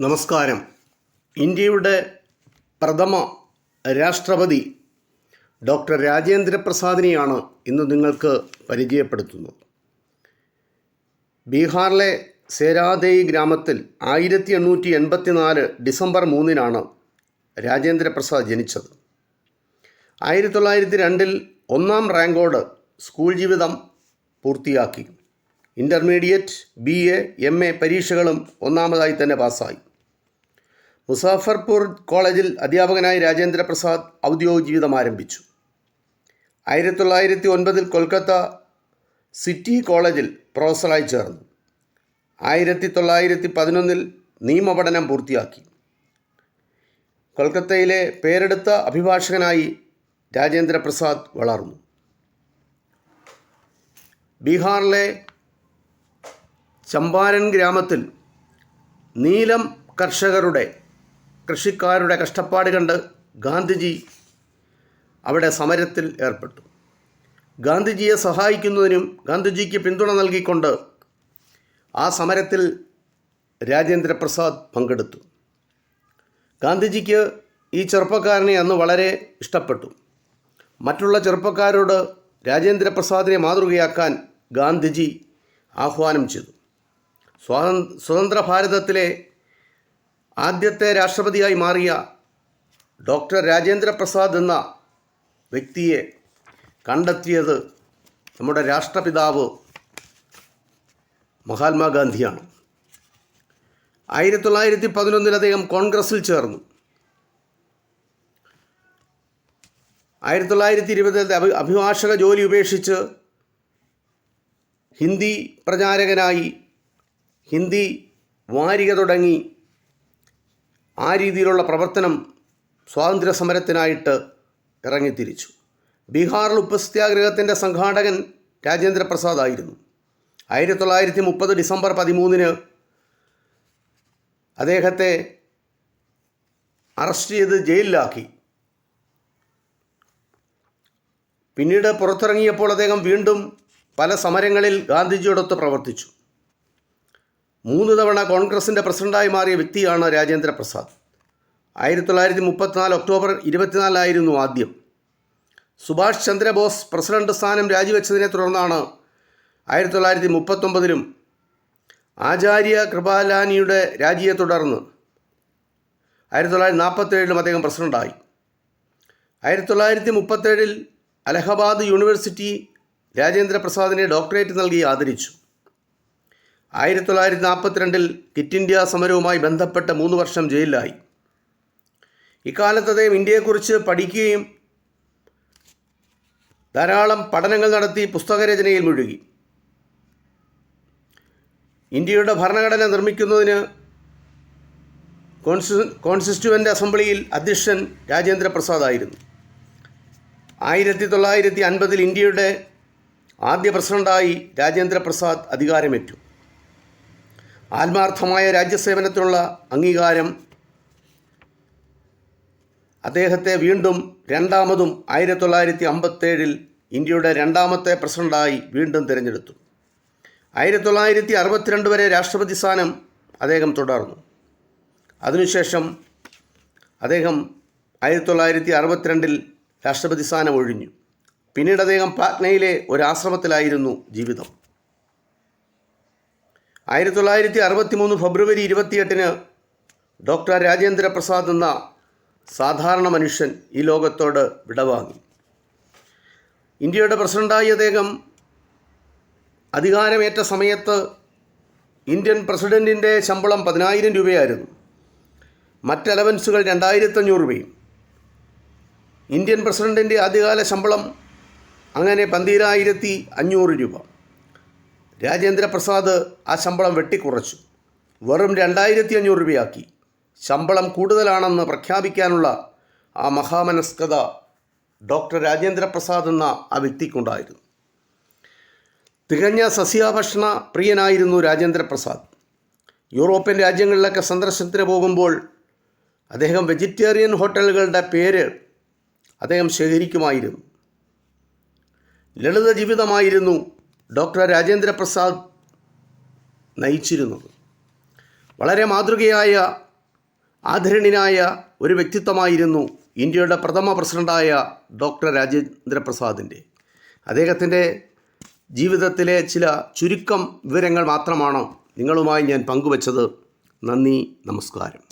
നമസ്കാരം. ഇന്ത്യയുടെ പ്രഥമ രാഷ്ട്രപതി ഡോക്ടർ രാജേന്ദ്ര പ്രസാദിനെയാണ് ഇന്ന് നിങ്ങൾക്ക് പരിചയപ്പെടുത്തുന്നത്. ബീഹാറിലെ സേരാദേയി ഗ്രാമത്തിൽ 1884 ഡിസംബർ 3 രാജേന്ദ്ര പ്രസാദ് ജനിച്ചത്. 1902 ഒന്നാം റാങ്കോട് സ്കൂൾ ജീവിതം പൂർത്തിയാക്കി. ഇൻ്റർമീഡിയറ്റ്, BA, MA പരീക്ഷകളും ഒന്നാമതായി തന്നെ പാസ്സായി. മുസാഫർപൂർ കോളേജിൽ അധ്യാപകനായി രാജേന്ദ്ര പ്രസാദ് ഔദ്യോഗിക ജീവിതം ആരംഭിച്ചു. 1909 കൊൽക്കത്ത സിറ്റി കോളേജിൽ പ്രൊഫസറായി ചേർന്നു. 1911 നിയമപഠനം പൂർത്തിയാക്കി. കൊൽക്കത്തയിലെ പേരെടുത്ത അഭിഭാഷകനായി രാജേന്ദ്ര പ്രസാദ് വളർന്നു. ബീഹാറിലെ ചമ്പാരൻ ഗ്രാമത്തിൽ നീലം കൃഷിക്കാരുടെ കഷ്ടപ്പാട് കണ്ട് ഗാന്ധിജി അവിടെ സമരത്തിൽ ഏർപ്പെട്ടു. ഗാന്ധിജിയെ സഹായിക്കുന്നതിനും ഗാന്ധിജിക്ക് പിന്തുണ നൽകിക്കൊണ്ട് ആ സമരത്തിൽ രാജേന്ദ്ര പ്രസാദ് പങ്കെടുത്തു. ഗാന്ധിജിക്ക് ഈ ചെറുപ്പക്കാരനെ അന്ന് വളരെ ഇഷ്ടപ്പെട്ടു. മറ്റുള്ള ചെറുപ്പക്കാരോട് രാജേന്ദ്ര പ്രസാദിനെ മാതൃകയാക്കാൻ ഗാന്ധിജി ആഹ്വാനം ചെയ്തു. സ്വതന്ത്ര ഭാരതത്തിലെ ആദ്യത്തെ രാഷ്ട്രപതിയായി മാറിയ ഡോക്ടർ രാജേന്ദ്ര പ്രസാദ് എന്ന വ്യക്തിയെ കണ്ടെത്തിയത് നമ്മുടെ രാഷ്ട്രപിതാവ് മഹാത്മാഗാന്ധിയാണ്. 1911 അദ്ദേഹം കോൺഗ്രസിൽ ചേർന്നു. 1920 അഭിഭാഷക ജോലി ഉപേക്ഷിച്ച് ഹിന്ദി പ്രചാരകനായി ഹിന്ദി വാരിക തുടങ്ങി ആ രീതിയിലുള്ള പ്രവർത്തനം സ്വാതന്ത്ര്യ സമരത്തിനായിട്ട് ഇറങ്ങിത്തിരിച്ചു. ബീഹാറിൽ ഉപ്പ് സത്യാഗ്രഹത്തിൻ്റെ സംഘാടകൻ രാജേന്ദ്ര പ്രസാദ് ആയിരുന്നു. 1930 ഡിസംബർ 13 അദ്ദേഹത്തെ അറസ്റ്റ് ചെയ്ത് ജയിലിലാക്കി. പിന്നീട് പുറത്തിറങ്ങിയപ്പോൾ അദ്ദേഹം വീണ്ടും പല സമരങ്ങളിൽ ഗാന്ധിജിയോടൊത്ത് പ്രവർത്തിച്ചു. 3 തവണ കോൺഗ്രസിൻ്റെ പ്രസിഡൻ്റായി മാറിയ വ്യക്തിയാണ് രാജേന്ദ്ര പ്രസാദ്. 1934 ഒക്ടോബർ 24 ആദ്യം. സുഭാഷ് ചന്ദ്രബോസ് പ്രസിഡന്റ് സ്ഥാനം രാജിവെച്ചതിനെ തുടർന്നാണ് 1939 ആചാര്യ കൃപാലാനിയുടെ രാജിയെ തുടർന്ന് 1947 അദ്ദേഹം പ്രസിഡൻ്റായി. 1937 അലഹബാദ് യൂണിവേഴ്സിറ്റി രാജേന്ദ്ര പ്രസാദിനെ ഡോക്ടറേറ്റ് നൽകി ആദരിച്ചു. 1942 ക്വിറ്റ് ഇന്ത്യ സമരവുമായി ബന്ധപ്പെട്ട് 3 വർഷം ജയിലിലായി. ഇക്കാലത്ത് അദ്ദേഹം ഇന്ത്യയെക്കുറിച്ച് പഠിക്കുകയും ധാരാളം പഠനങ്ങൾ നടത്തി പുസ്തകരചനയിൽ മുഴുകി. ഇന്ത്യയുടെ ഭരണഘടന നിർമ്മിക്കുന്നതിന് കോൺസ്റ്റിറ്റ്യൂവൻ്റ് അസംബ്ലിയിൽ അധ്യക്ഷൻ രാജേന്ദ്ര പ്രസാദ് ആയിരുന്നു. 1950 ഇന്ത്യയുടെ ആദ്യ പ്രസിഡൻ്റായി രാജേന്ദ്ര പ്രസാദ് അധികാരമേറ്റു. ആത്മാർത്ഥമായ രാജ്യസേവനത്തിനുള്ള അംഗീകാരം അദ്ദേഹത്തെ വീണ്ടും രണ്ടാമതും 1957 ഇന്ത്യയുടെ 2ാമത്തെ പ്രസിഡൻ്റായി വീണ്ടും തിരഞ്ഞെടുത്തു. 1962 വരെ രാഷ്ട്രപതി സ്ഥാനം അദ്ദേഹം തുടർന്നു. അതിനുശേഷം അദ്ദേഹം 1962 രാഷ്ട്രപതി സ്ഥാനം ഒഴിഞ്ഞു. പിന്നീട് അദ്ദേഹം പാറ്റ്നയിലെ ഒരു ആശ്രമത്തിലായിരുന്നു ജീവിതം. 1963 ഫെബ്രുവരി 28 ഡോക്ടർ രാജേന്ദ്ര പ്രസാദ് എന്ന സാധാരണ മനുഷ്യൻ ഈ ലോകത്തോട് വിടവാങ്ങി. ഇന്ത്യയുടെ പ്രസിഡൻ്റായി അദ്ദേഹം അധികാരമേറ്റ സമയത്ത് ഇന്ത്യൻ പ്രസിഡൻറ്റിൻ്റെ ശമ്പളം 10,000 രൂപയായിരുന്നു. മറ്റ് അലവൻസുകൾ 2,500 രൂപയും. ഇന്ത്യൻ പ്രസിഡൻറ്റിൻ്റെ ആദ്യകാല ശമ്പളം അങ്ങനെ 12,500 രൂപ. രാജേന്ദ്ര പ്രസാദ് ആ ശമ്പളം വെട്ടിക്കുറച്ചു, വെറും 2,500 രൂപയാക്കി. ശമ്പളം കൂടുതലാണെന്ന് പ്രഖ്യാപിക്കാനുള്ള ആ മഹാമനസ്കത ഡോക്ടർ രാജേന്ദ്ര പ്രസാദ് എന്ന ആ വ്യക്തിക്കുണ്ടായിരുന്നു. തികഞ്ഞ സസ്യഭക്ഷണ പ്രിയനായിരുന്നു രാജേന്ദ്ര പ്രസാദ്. യൂറോപ്യൻ രാജ്യങ്ങളിലൊക്കെ സന്ദർശനത്തിന് പോകുമ്പോൾ അദ്ദേഹം വെജിറ്റേറിയൻ ഹോട്ടലുകളുടെ പേര് അദ്ദേഹം ശേഖരിക്കുമായിരുന്നു. ലളിത ജീവിതമായിരുന്നു ഡോക്ടർ രാജേന്ദ്ര പ്രസാദ് നയിച്ചിരുന്നത്. വളരെ മാതൃകയായ ആദരണീയനായ ഒരു വ്യക്തിത്വമായിരുന്നു ഇന്ത്യയുടെ പ്രഥമ പ്രസിഡൻ്റായ ഡോക്ടർ രാജേന്ദ്ര പ്രസാദിൻ്റെ. അദ്ദേഹത്തിൻ്റെ ജീവിതത്തിലെ ചില ചുരുക്കം വിവരങ്ങൾ മാത്രമാണ് നിങ്ങളുമായി ഞാൻ പങ്കുവച്ചത്. നന്ദി, നമസ്കാരം.